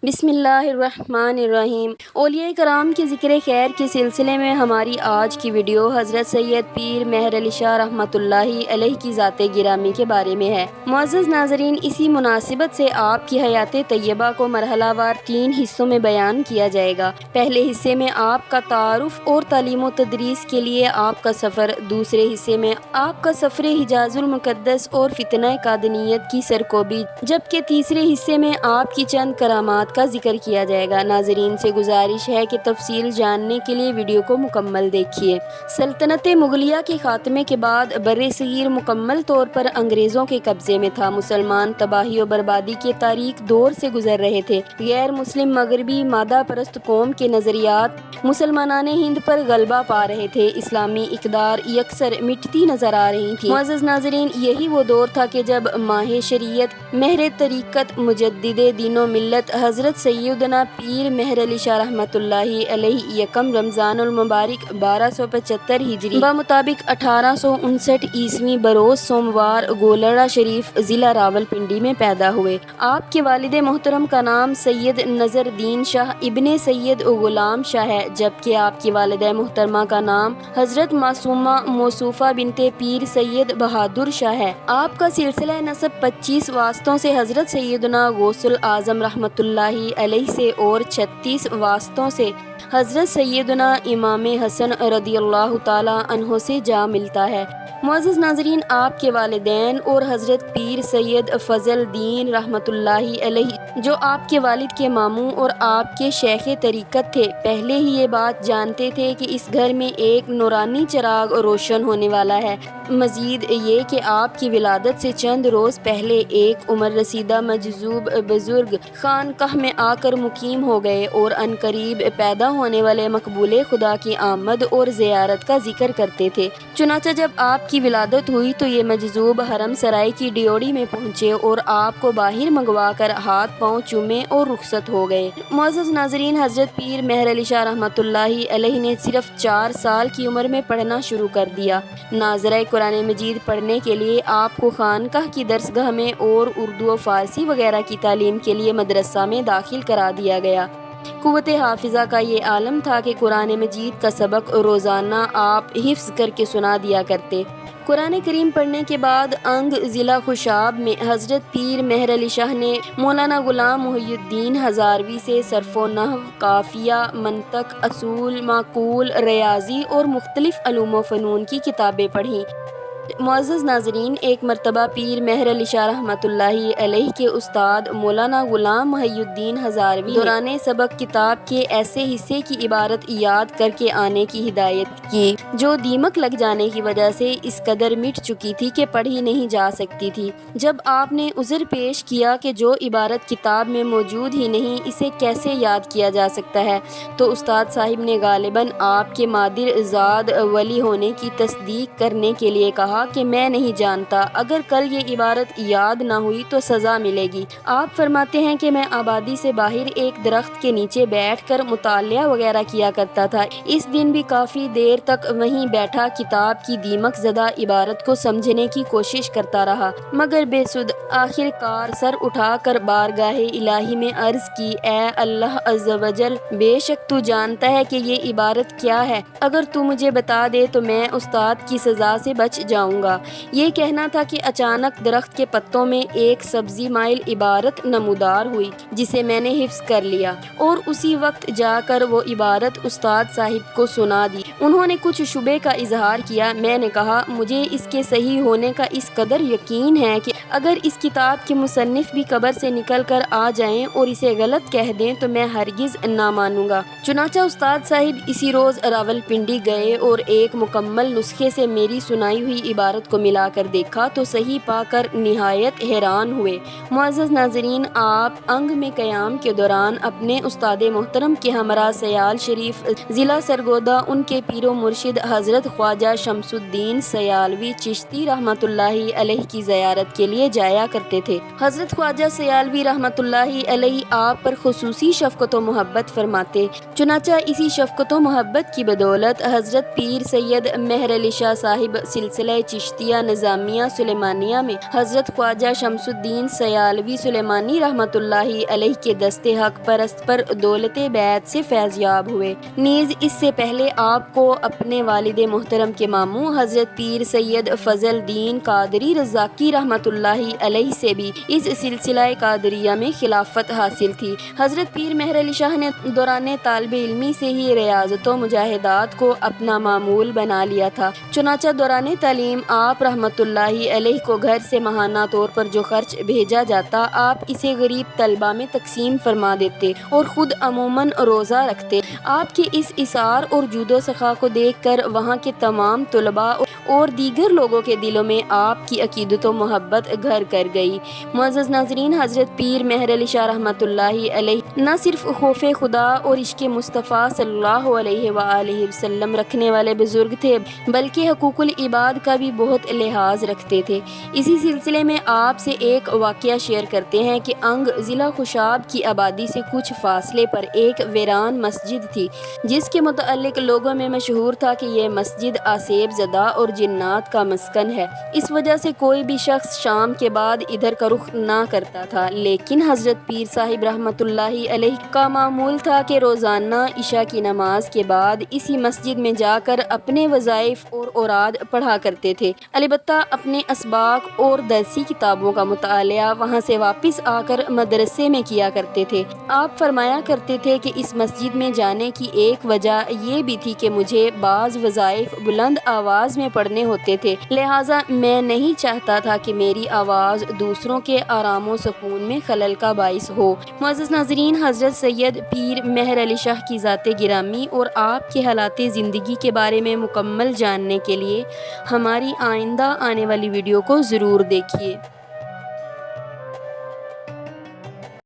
بسم اللہ الرحمن الرحیم۔ اولیاء کرام کے ذکر خیر کے سلسلے میں ہماری آج کی ویڈیو حضرت سید پیر مہر علی شاہ رحمۃ اللہ علیہ کی ذات گرامی کے بارے میں ہے۔ معزز ناظرین، اسی مناسبت سے آپ کی حیات طیبہ کو مرحلہ وار 3 حصوں میں بیان کیا جائے گا۔ پہلے حصے میں آپ کا تعارف اور تعلیم و تدریس کے لیے آپ کا سفر، دوسرے حصے میں آپ کا سفر حجاز المقدس اور فتنہ قادنیت کی سرکوبی، جبکہ تیسرے حصے میں آپ کی چند کرامات کا ذکر کیا جائے گا۔ ناظرین سے گزارش ہے کہ تفصیل جاننے کے لیے ویڈیو کو مکمل دیکھیے۔ سلطنت مغلیہ کے خاتمے کے بعد برصغیر مکمل طور پر انگریزوں کے قبضے میں تھا۔ مسلمان تباہی و بربادی کے تاریک دور سے گزر رہے تھے۔ غیر مسلم مغربی مادہ پرست قوم کے نظریات مسلمانان ہند پر غلبہ پا رہے تھے۔ اسلامی اقدار یکسر مٹتی نظر آ رہی تھی۔ معزز ناظرین، یہی وہ دور تھا کہ جب ماہ شریعت، مہر طریقت، مجدد دین و ملت حضرت سیدنا پیر مہر علی شاہ رحمۃ اللہ علیہ یکم رمضان المبارک 1275 ہجری بمطابق 1859 عیسوی بروز سوموار گولڑا شریف، ضلع راولپنڈی میں پیدا ہوئے۔ آپ کے والد محترم کا نام سید نظر الدین شاہ ابن سید غلام شاہ ہے، جبکہ آپ کی والدہ محترمہ کا نام حضرت معصومہ موصوفہ بنت پیر سید بہادر شاہ ہے۔ آپ کا سلسلہ نسب 25 واسطوں سے حضرت سیدنا غوث الاعظم رحمۃ اللہ علیہ سے اور 36 واسطوں سے حضرت سیدنا امام حسن رضی اللہ تعالی عنہ سے جا ملتا ہے۔ معزز ناظرین، آپ کے والدین اور حضرت پیر سید فضل الدین رحمۃ اللہ علیہ، جو آپ کے والد کے ماموں اور آپ کے شیخ طریقت تھے، پہلے ہی یہ بات جانتے تھے کہ اس گھر میں ایک نورانی چراغ روشن ہونے والا ہے۔ مزید یہ کہ آپ کی ولادت سے چند روز پہلے ایک عمر رسیدہ مجذوب بزرگ خانقاہ میں آ کر مقیم ہو گئے اور عنقریب پیدا ہونے والے مقبول خدا کی آمد اور زیارت کا ذکر کرتے تھے۔ چنانچہ جب آپ کی ولادت ہوئی تو یہ مجذوب حرم سرائے کی ڈیوڑی میں پہنچے اور آپ کو باہر منگوا کر ہاتھ پاؤں چومے اور رخصت ہو گئے۔ معزز ناظرین، حضرت پیر مہر علی شاہ رحمۃ اللہ علیہ نے صرف 4 سال کی عمر میں پڑھنا شروع کر دیا۔ ناظرہ قرآن مجید پڑھنے کے لیے آپ کو خانقاہ کی درسگاہ میں اور اردو و فارسی وغیرہ کی تعلیم کے لیے مدرسہ میں داخل کرا دیا گیا۔ قوت حافظہ کا یہ عالم تھا کہ قرآن مجید کا سبق روزانہ آپ حفظ کر کے سنا دیا کرتے۔ قرآن کریم پڑھنے کے بعد انگ ضلع خوشاب میں حضرت پیر مہر علی شاہ نے مولانا غلام محی الدین ہزاروی سے صرف و نحو، قافیہ، منطق، اصول، معقول، ریاضی اور مختلف علوم و فنون کی کتابیں پڑھیں۔ معزز ناظرین، ایک مرتبہ پیر مہر علی شاہ رحمۃ اللہ علیہ کے استاد مولانا غلام محی الدین ہزاروی دوران سبق کتاب کے ایسے حصے کی عبارت یاد کر کے آنے کی ہدایت کی جو دیمک لگ جانے کی وجہ سے اس قدر مٹ چکی تھی کہ پڑھی نہیں جا سکتی تھی۔ جب آپ نے عذر پیش کیا کہ جو عبارت کتاب میں موجود ہی نہیں، اسے کیسے یاد کیا جا سکتا ہے، تو استاد صاحب نے غالباً آپ کے مادر زاد ولی ہونے کی تصدیق کرنے کے لیے کہا کہ میں نہیں جانتا، اگر کل یہ عبارت یاد نہ ہوئی تو سزا ملے گی۔ آپ فرماتے ہیں کہ میں آبادی سے باہر ایک درخت کے نیچے بیٹھ کر مطالعہ وغیرہ کیا کرتا تھا۔ اس دن بھی کافی دیر تک وہیں بیٹھا کتاب کی دیمک زدہ عبارت کو سمجھنے کی کوشش کرتا رہا، مگر بے سود۔ آخر کار سر اٹھا کر بارگاہ الہی میں عرض کی، اے اللہ عز و جل، بے شک تو جانتا ہے کہ یہ عبارت کیا ہے، اگر تو مجھے بتا دے تو میں استاد کی سزا سے بچ جاؤں گا۔ یہ کہنا تھا کہ اچانک درخت کے پتوں میں ایک سبزی مائل عبارت نمودار ہوئی، جسے میں نے حفظ کر لیا اور اسی وقت جا کر وہ عبارت استاد صاحب کو سنا دی۔ انہوں نے کچھ شبے کا اظہار کیا۔ میں نے کہا، مجھے اس کے صحیح ہونے کا اس قدر یقین ہے کہ اگر اس کتاب کے مصنف بھی قبر سے نکل کر آ جائیں اور اسے غلط کہہ دیں تو میں ہرگز نہ مانوں گا۔ چنانچہ استاد صاحب اسی روز راولپنڈی گئے اور ایک مکمل نسخے سے میری سنائی ہوئی عبارت کو ملا کر دیکھا تو صحیح پا کر نہایت حیران ہوئے۔ معزز ناظرین، آپ انگ میں قیام کے دوران اپنے استاد محترم کے ہمراہ سیال شریف، ضلع سرگودا، ان کے پیر و مرشد حضرت خواجہ شمس الدین سیالوی چشتی رحمۃ اللہ علیہ کی زیارت کے لیے لیے جایا کرتے تھے۔ حضرت خواجہ سیالوی رحمۃ اللہ علیہ آپ پر خصوصی شفقت و محبت فرماتے، چنانچہ اسی شفقت و محبت کی بدولت حضرت پیر سید مہر علی شاہ صاحب سلسلہ چشتیہ نظامیہ سلیمانیہ میں حضرت خواجہ شمس الدین سیالوی سلیمانی رحمۃ اللہ علیہ کے دست حق پرست پر دولت بیعت سے فیض یاب ہوئے۔ نیز اس سے پہلے آپ کو اپنے والد محترم کے ماموں حضرت پیر سید فضل دین قادری رزاقی رحمۃ اللہ علیہ سے بھی اس سلسلہ قادریہ میں خلافت حاصل تھی۔ حضرت پیر مہر علی شاہ نے دوران طالب علمی سے ہی ریاضت و مجاہدات کو اپنا معمول بنا لیا تھا، چنانچہ دوران تعلیم آپ رحمۃ اللہ علیہ کو گھر سے ماہانہ طور پر جو خرچ بھیجا جاتا آپ اسے غریب طلبہ میں تقسیم فرما دیتے اور خود عموماً روزہ رکھتے۔ آپ کے اس اثار اور جود و سخا کو دیکھ کر وہاں کے تمام طلباء اور دیگر لوگوں کے دلوں میں آپ کی عقیدت و محبت گھر کر گئی۔ معزز ناظرین، حضرت پیر مہر علی شاہ رحمۃ اللہ علیہ نہ صرف خوف خدا اور عشق مصطفیٰ صلی اللہ علیہ وآلہ وسلم رکھنے والے بزرگ تھے بلکہ حقوق العباد کا بھی بہت لحاظ رکھتے تھے۔ اسی سلسلے میں آپ سے ایک واقعہ شیئر کرتے ہیں کہ انگ ضلع خوشاب کی آبادی سے کچھ فاصلے پر ایک ویران مسجد تھی جس کے متعلق لوگوں میں مشہور تھا کہ یہ مسجد آسیب زدہ اور جنات کا مسکن ہے، اس وجہ سے کوئی بھی شخص شام کے بعد ادھر کا رخ نہ کرتا تھا۔ لیکن حضرت پیر صاحب رحمۃ اللہ علیہ کا معمول تھا کہ روزانہ عشاء کی نماز کے بعد اسی مسجد میں جا کر اپنے وظائف اور اوراد پڑھا کرتے تھے، البتہ اپنے اسباق اور درسی کتابوں کا مطالعہ وہاں سے واپس آ کر مدرسے میں کیا کرتے تھے۔ آپ فرمایا کرتے تھے کہ اس مسجد میں جانے کی ایک وجہ یہ بھی تھی کہ مجھے بعض وظائف بلند آواز میں پڑھنے ہوتے تھے، لہٰذا میں نہیں چاہتا تھا کہ میری آواز دوسروں کے آرام و سکون میں خلل کا باعث ہو۔ معزز ناظرین، حضرت سید پیر مہر علی شاہ کی ذات گرامی اور آپ کے حالات زندگی کے بارے میں مکمل جاننے کے لیے ہماری آئندہ آنے والی ویڈیو کو ضرور دیکھیے۔